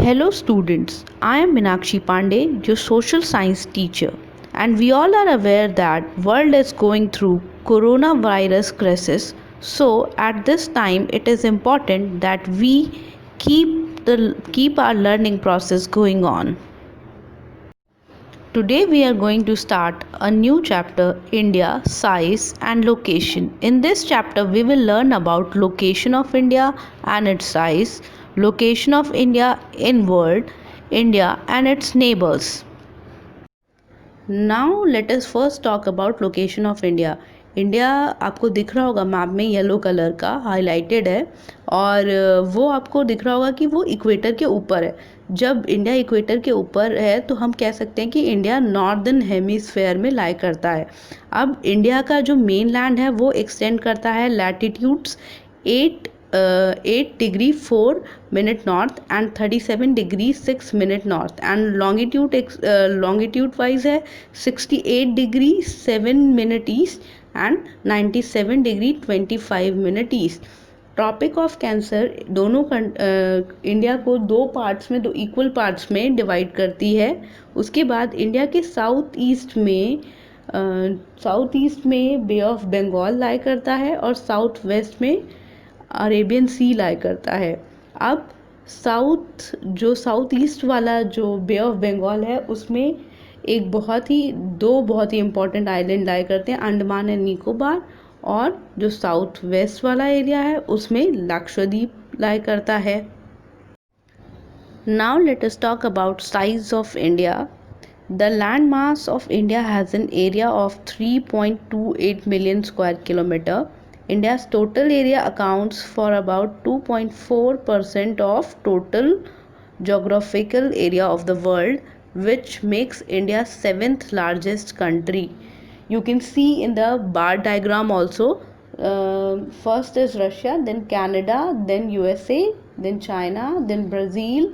Hello students, I am Minakshi Pandey, your social science teacher, and we all are aware that world is going through coronavirus crisis. So at this time it is important that we keep our learning process going on. Today we are going to start a new chapter, India, size and location. In this chapter we will learn about location of India and its size, location of India in world, India and its neighbors. Now let us first talk about location of India. India आपको दिख रहा होगा map में yellow colour का highlighted है और वो आपको दिख रहा होगा कि वो इक्वेटर के ऊपर है। जब इंडिया इक्वेटर के ऊपर है तो हम कह सकते हैं कि इंडिया नॉर्दर्न हेमिस्फेयर में लाई करता है। अब इंडिया का जो मेन लैंड है वो एक्सटेंड करता है latitudes 8 degree 4 minute north and 37 degree 6 minute north and longitude wise है 68 degree 7 minute east and 97 degree 25 minute east। Tropic of Cancer दोनों इंडिया को दो इक्वल पार्ट्स में डिवाइड करती है। उसके बाद इंडिया के साउथ ईस्ट में बे ऑफ बंगाल लाई करता है और साउथ वेस्ट में अरेबियन सी लाई करता है। अब साउथ ईस्ट वाला जो बे ऑफ बंगाल है उसमें दो बहुत ही इम्पोर्टेंट आइलैंड लाई करते हैं, अंडमान एंड निकोबार, और जो साउथ वेस्ट वाला एरिया है उसमें लक्षद्वीप लाई करता है। Now let us talk about size of India. The land mass of India has an area of 3.28 million square kilometer. India's total area accounts for about 2.4% of total geographical area of the world, which makes India 7th largest country. You can see in the bar diagram also. First is Russia, then Canada, then USA, then China, then Brazil,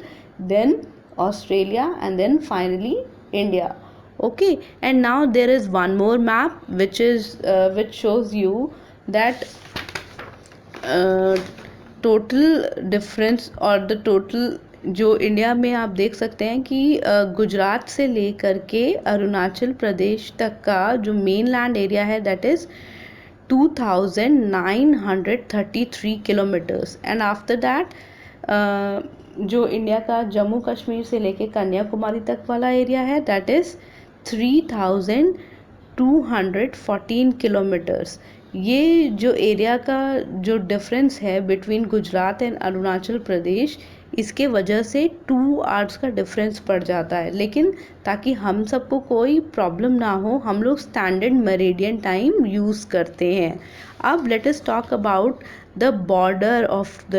then Australia, and then finally India. Okay, and now there is one more map which shows you that total difference और the total जो India में आप देख सकते हैं कि गुजरात से लेकर के अरुणाचल प्रदेश तक का जो मेन लैंड एरिया है that is 2933 kilometres and after that जो इंडिया का जम्मू कश्मीर से लेके कन्याकुमारी तक वाला एरिया है दैट इज़ 3214 किलोमीटर्स। ये जो एरिया का जो डिफरेंस है बिटवीन गुजरात एंड अरुणाचल प्रदेश, इसके वजह से 2 आवर्स का डिफरेंस पड़ जाता है। लेकिन ताकि हम सबको कोई प्रॉब्लम ना हो हम लोग स्टैंडर्ड मेरिडियन टाइम यूज़ करते हैं। अब let us talk about the border of the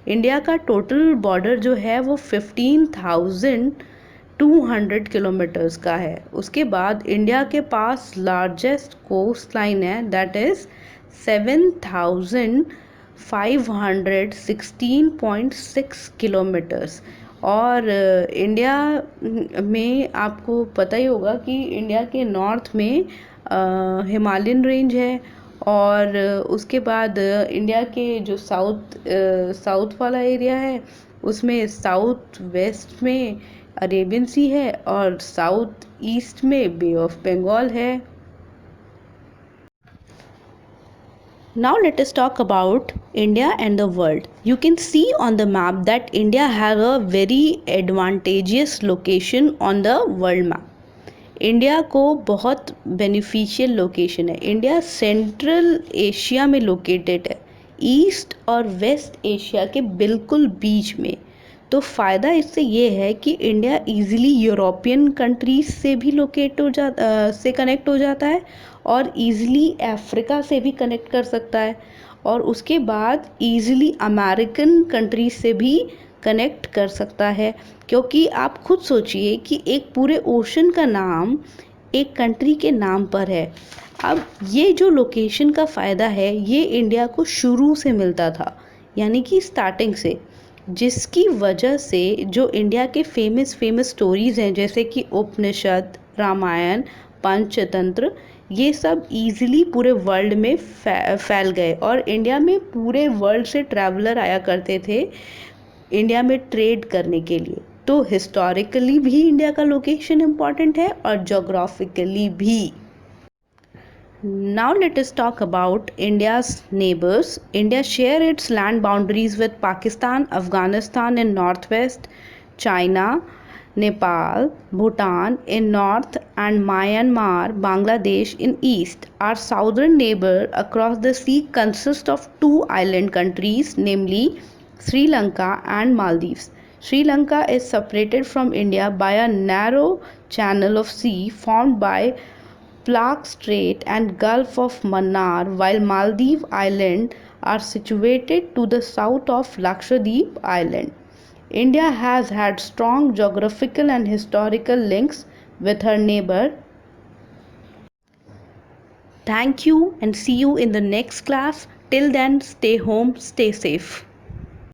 India का टोटल बॉर्डर जो है वो 15,200 किलोमीटर्स का है। उसके बाद इंडिया के पास लार्जेस्ट कोस्ट लाइन है दैट इज़ 7,516.6 किलोमीटर्स। और इंडिया में आपको पता ही होगा कि इंडिया के नॉर्थ में हिमालयन रेंज है और उसके बाद इंडिया के जो साउथ वाला एरिया है उसमें साउथ वेस्ट में अरेबियन सी है और साउथ ईस्ट में बे ऑफ बंगाल है। Now let us talk about India and the world. You can see on the map that India has a very advantageous location on the world map. India को बहुत beneficial location है। India central Asia में located है, east और waste Asia के बिल्कुल बीच में। तो फ़ायदा इससे ये है कि इंडिया इजीली यूरोपियन कंट्रीज से भी कनेक्ट हो जाता है और इजीली अफ्रीका से भी कनेक्ट कर सकता है और उसके बाद इजीली अमेरिकन कंट्रीज से भी कनेक्ट कर सकता है। क्योंकि आप खुद सोचिए कि एक पूरे ओशन का नाम एक कंट्री के नाम पर है। अब ये जो लोकेशन का फ़ायदा है ये इंडिया को शुरू से मिलता था, यानी कि स्टार्टिंग से, जिसकी वजह से जो इंडिया के फेमस स्टोरीज़ हैं जैसे कि उपनिषद, रामायण, पंचतंत्र, ये सब इजीली पूरे वर्ल्ड में फैल गए और इंडिया में पूरे वर्ल्ड से ट्रैवलर आया करते थे इंडिया में ट्रेड करने के लिए। तो हिस्टोरिकली भी इंडिया का लोकेशन इम्पॉर्टेंट है और जोग्राफिकली भी। Now let us talk about India's neighbors. India share its land boundaries with Pakistan, Afghanistan in northwest, China, Nepal, Bhutan in north and Myanmar, Bangladesh in east. Our southern neighbor across the sea consists of two island countries, namely Sri Lanka and Maldives. Sri Lanka is separated from India by a narrow channel of sea formed by Flak Strait and Gulf of Mannar, while Maldive Island are situated to the south of Lakshadweep Island. India has had strong geographical and historical links with her neighbor. Thank you and see you in the next class. Till then, stay home, stay safe.